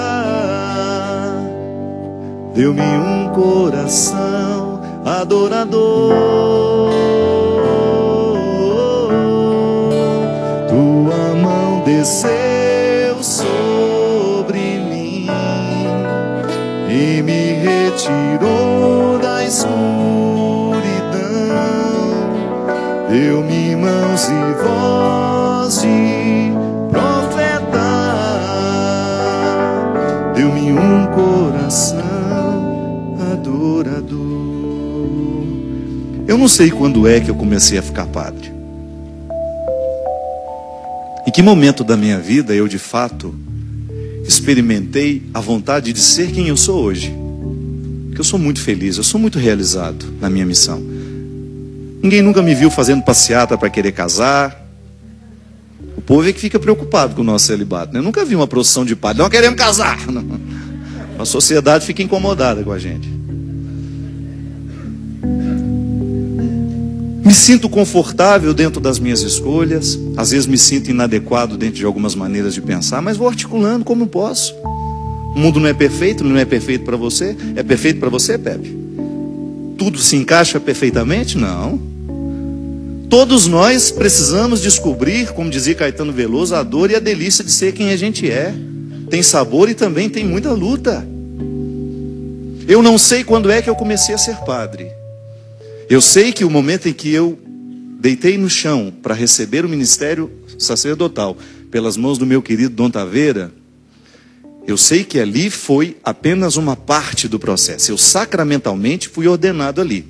deu-me um coração adorador. Tua mão desceu sobre mim e me retirou da escuridão. Deu-me mãos e voz de profeta, deu-me um coração adorador. Eu não sei quando é que eu comecei a ficar padre. Em que momento da minha vida eu de fato experimentei a vontade de ser quem eu sou hoje. Porque eu sou muito feliz, eu sou muito realizado na minha missão. Ninguém nunca me viu fazendo passeata para querer casar. O povo é que fica preocupado com o nosso celibato, né? Eu nunca vi uma procissão de padre, não queremos casar. Não. A sociedade fica incomodada com a gente. Me sinto confortável dentro das minhas escolhas. Às vezes me sinto inadequado dentro de algumas maneiras de pensar, mas vou articulando como posso. O mundo não é perfeito para você. É perfeito para você, Pepe? Tudo se encaixa perfeitamente? Não. Todos nós precisamos descobrir, como dizia Caetano Veloso, a dor e a delícia de ser quem a gente é. Tem sabor e também tem muita luta. Eu não sei quando é que eu comecei a ser padre. Eu sei que o momento em que eu deitei no chão para receber o ministério sacerdotal pelas mãos do meu querido Dom Taveira, eu sei que ali foi apenas uma parte do processo. Eu sacramentalmente fui ordenado ali.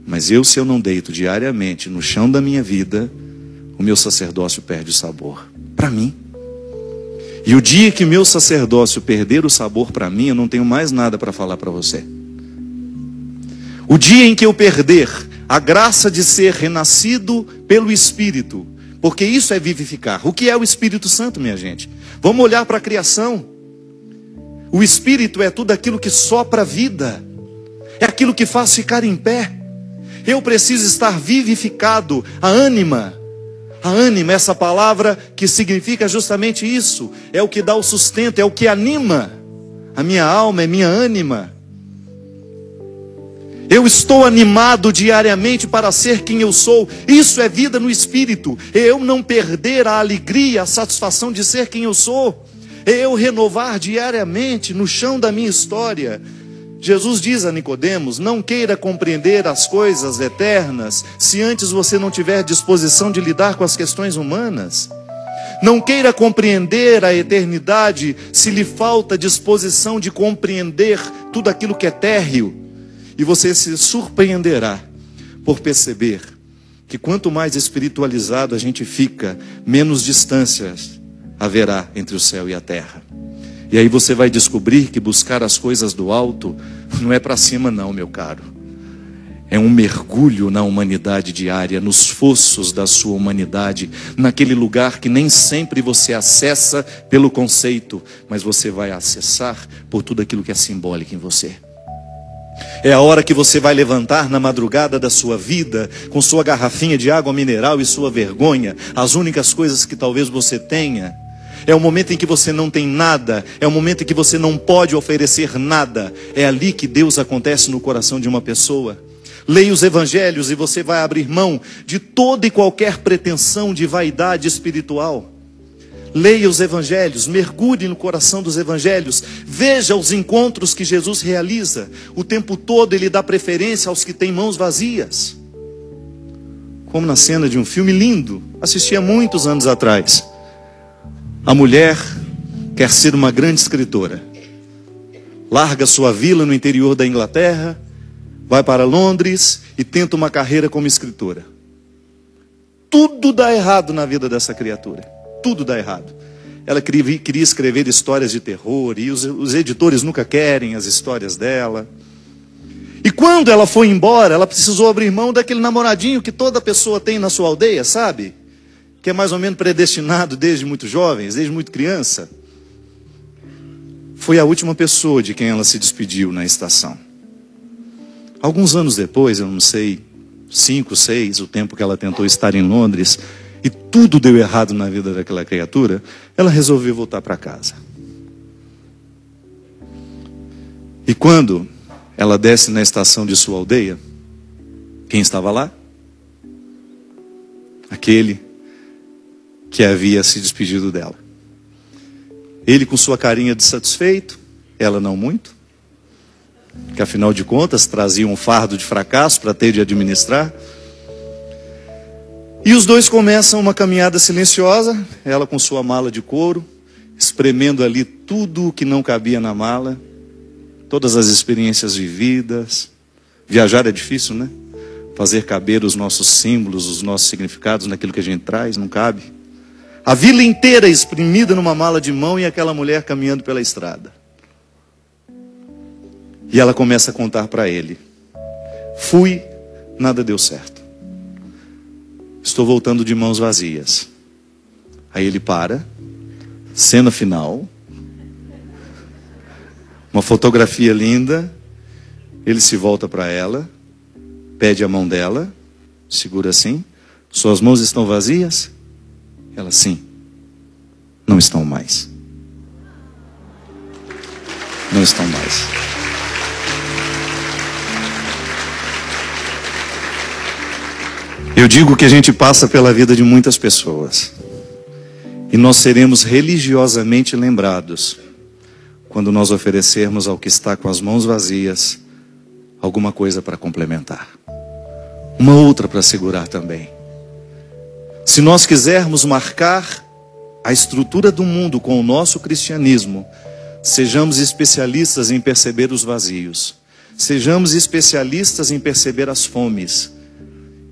Mas se eu não deito diariamente no chão da minha vida, o meu sacerdócio perde o sabor para mim. E o dia que meu sacerdócio perder o sabor para mim, eu não tenho mais nada para falar para você. O dia em que eu perder a graça de ser renascido pelo Espírito, porque isso é vivificar. O que é o Espírito Santo, minha gente? Vamos olhar para a criação. O Espírito é tudo aquilo que sopra a vida, é aquilo que faz ficar em pé. Eu preciso estar vivificado. A ânima, essa palavra que significa justamente isso, é o que dá o sustento, é o que anima a minha alma, é minha ânima. Eu estou animado diariamente para ser quem eu sou. Isso é vida no Espírito. Eu não perder a alegria, a satisfação de ser quem eu sou. Eu renovar diariamente no chão da minha história. Jesus diz a Nicodemos: não queira compreender as coisas eternas se antes você não tiver disposição de lidar com as questões humanas. Não queira compreender a eternidade se lhe falta disposição de compreender tudo aquilo que é térreo. E você se surpreenderá por perceber que quanto mais espiritualizado a gente fica, menos distâncias haverá entre o céu e a terra. E aí você vai descobrir que buscar as coisas do alto não é para cima não, meu caro. É um mergulho na humanidade diária, nos fossos da sua humanidade, naquele lugar que nem sempre você acessa pelo conceito, mas você vai acessar por tudo aquilo que é simbólico em você. É a hora que você vai levantar na madrugada da sua vida, com sua garrafinha de água mineral e sua vergonha, as únicas coisas que talvez você tenha. É o momento em que você não tem nada, é o momento em que você não pode oferecer nada. É ali que Deus acontece no coração de uma pessoa. Leia os evangelhos e você vai abrir mão de toda e qualquer pretensão de vaidade espiritual. Leia os evangelhos, mergulhe no coração dos evangelhos, veja os encontros que Jesus realiza. O tempo todo ele dá preferência aos que têm mãos vazias. Como na cena de um filme lindo, assisti há muitos anos atrás. A mulher quer ser uma grande escritora. Larga sua vila no interior da Inglaterra, vai para Londres e tenta uma carreira como escritora. Tudo dá errado na vida dessa criatura. Tudo dá errado. Ela queria escrever histórias de terror e os editores nunca querem as histórias dela. E quando ela foi embora, ela precisou abrir mão daquele namoradinho que toda pessoa tem na sua aldeia, sabe? Que é mais ou menos predestinado desde muito jovens, desde muito criança. Foi a última pessoa de quem ela se despediu na estação. Alguns anos depois, eu não sei, 5, 6, o tempo que ela tentou estar em Londres, e tudo deu errado na vida daquela criatura, ela resolveu voltar para casa. E quando ela desce na estação de sua aldeia, quem estava lá? Aquele que havia se despedido dela. Ele com sua carinha de satisfeito, ela não muito, que afinal de contas trazia um fardo de fracasso para ter de administrar. E os dois começam uma caminhada silenciosa, ela com sua mala de couro, espremendo ali tudo o que não cabia na mala, todas as experiências vividas. Viajar é difícil, né? Fazer caber os nossos símbolos, os nossos significados naquilo que a gente traz, não cabe. A vila inteira exprimida numa mala de mão e aquela mulher caminhando pela estrada. E ela começa a contar para ele: fui, nada deu certo. Estou voltando de mãos vazias. Aí ele para, cena final, uma fotografia linda, ele se volta para ela, pede a mão dela, segura assim: suas mãos estão vazias? Ela: sim. Não estão mais. Não estão mais. Eu digo que a gente passa pela vida de muitas pessoas, e nós seremos religiosamente lembrados quando nós oferecermos ao que está com as mãos vazias alguma coisa para complementar, uma outra para segurar também. Se nós quisermos marcar a estrutura do mundo com o nosso cristianismo, sejamos especialistas em perceber os vazios, sejamos especialistas em perceber as fomes,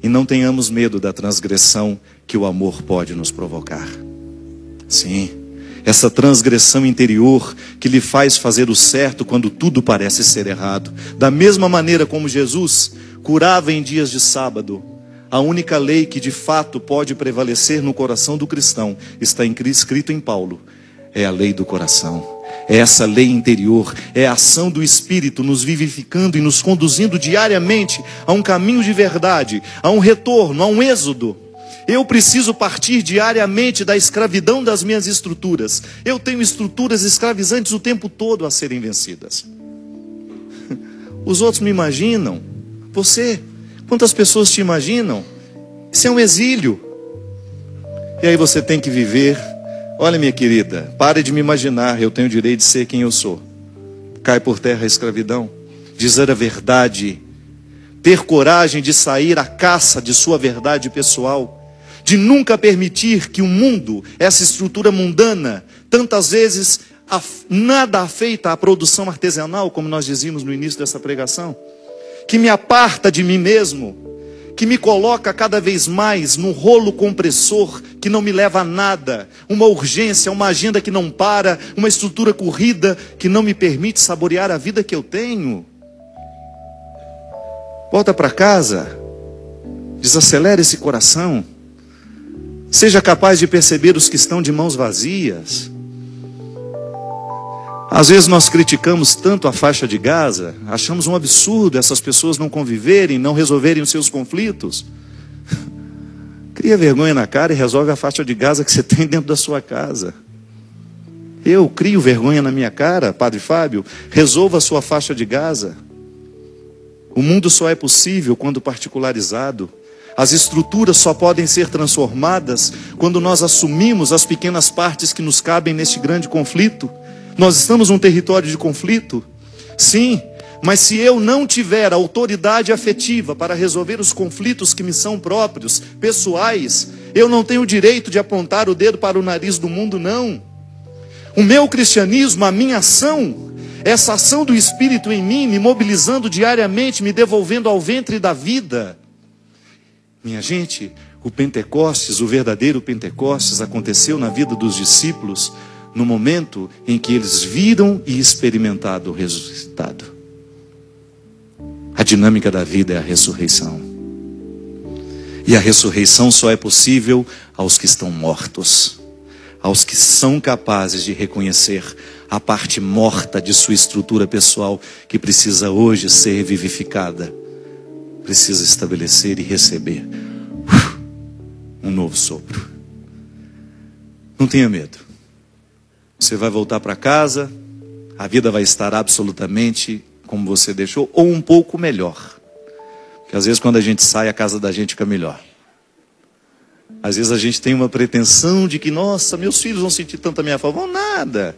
e não tenhamos medo da transgressão que o amor pode nos provocar. Sim, essa transgressão interior que lhe faz fazer o certo quando tudo parece ser errado. Da mesma maneira como Jesus curava em dias de sábado, a única lei que de fato pode prevalecer no coração do cristão, está escrito em Paulo, é a lei do coração. É essa lei interior, é a ação do Espírito nos vivificando e nos conduzindo diariamente a um caminho de verdade, a um retorno, a um êxodo. Eu preciso partir diariamente da escravidão das minhas estruturas. Eu tenho estruturas escravizantes o tempo todo a serem vencidas. Os outros me imaginam. Você, quantas pessoas te imaginam? Isso é um exílio. E aí você tem que viver. Olha, minha querida, pare de me imaginar, eu tenho o direito de ser quem eu sou. Cai por terra a escravidão. Dizer a verdade. Ter coragem de sair à caça de sua verdade pessoal. De nunca permitir que o mundo, essa estrutura mundana, tantas vezes nada afeita à produção artesanal, como nós dizíamos no início dessa pregação, que me aparta de mim mesmo, que me coloca cada vez mais num rolo compressor que não me leva a nada, uma urgência, uma agenda que não para, uma estrutura corrida que não me permite saborear a vida que eu tenho. Volta para casa, desacelera esse coração, seja capaz de perceber os que estão de mãos vazias. Às vezes nós criticamos tanto a faixa de Gaza, achamos um absurdo essas pessoas não conviverem, não resolverem os seus conflitos. Cria vergonha na cara e resolve a faixa de Gaza que você tem dentro da sua casa. Eu crio vergonha na minha cara, Padre Fábio, resolva a sua faixa de Gaza. O mundo só é possível quando particularizado. As estruturas só podem ser transformadas quando nós assumimos as pequenas partes que nos cabem neste grande conflito. Nós estamos num território de conflito, sim, mas se eu não tiver autoridade afetiva para resolver os conflitos que me são próprios, pessoais, eu não tenho o direito de apontar o dedo para o nariz do mundo, não. O meu cristianismo, a minha ação, essa ação do Espírito em mim, me mobilizando diariamente, me devolvendo ao ventre da vida. Minha gente, o Pentecostes, o verdadeiro Pentecostes, aconteceu na vida dos discípulos no momento em que eles viram e experimentaram o ressuscitado. A dinâmica da vida é a ressurreição. E a ressurreição só é possível aos que estão mortos. aos que são capazes de reconhecer a parte morta de sua estrutura pessoal que precisa hoje ser vivificada. Precisa estabelecer e receber um novo sopro. Não tenha medo. Você vai voltar para casa, a vida vai estar absolutamente como você deixou, ou um pouco melhor. Porque às vezes quando a gente sai, a casa da gente fica melhor. Às vezes a gente tem uma pretensão de que, nossa, meus filhos vão sentir tanto a minha falta. Vão nada.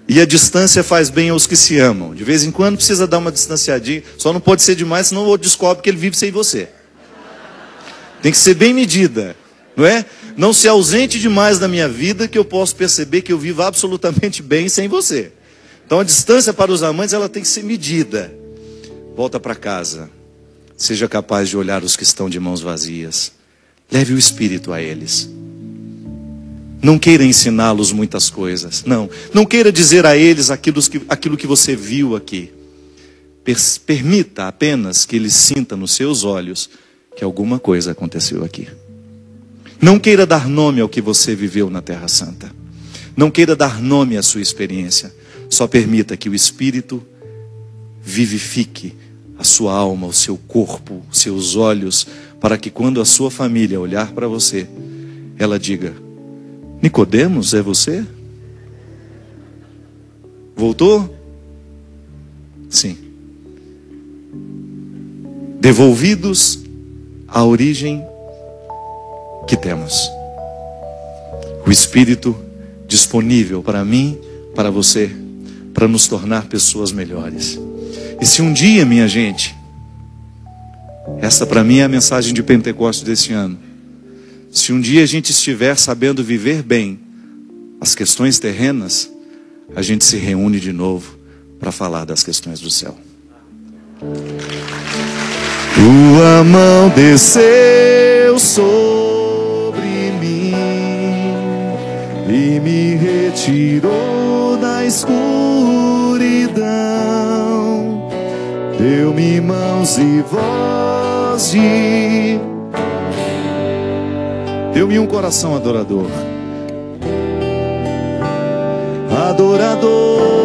E a distância faz bem aos que se amam. De vez em quando precisa dar uma distanciadinha. Só não pode ser demais, senão eu descobre que ele vive sem você. Tem que ser bem medida, não é? Não se ausente demais da minha vida, que eu posso perceber que eu vivo absolutamente bem sem você. Então a distância para os amantes, ela tem que ser medida. Volta para casa. Seja capaz de olhar os que estão de mãos vazias. Leve o Espírito a eles. Não queira ensiná-los muitas coisas. Não queira dizer a eles aquilo que você viu aqui. Permita apenas que eles sintam nos seus olhos que alguma coisa aconteceu aqui. Não queira dar nome ao que você viveu na Terra Santa. Não queira dar nome à sua experiência. Só permita que o Espírito vivifique a sua alma, o seu corpo, os seus olhos, para que quando a sua família olhar para você, ela diga: Nicodemos, é você? Voltou? Sim. Devolvidos à origem que temos. O Espírito disponível para mim, para você, para nos tornar pessoas melhores. E se um dia, minha gente, essa para mim é a mensagem de Pentecostes desse ano. Se um dia a gente estiver sabendo viver bem as questões terrenas, a gente se reúne de novo para falar das questões do céu. Tua mão desceu sobre mim e me retirou da escuridão. Deu-me mãos e voz de... Deu-me um coração adorador. Adorador.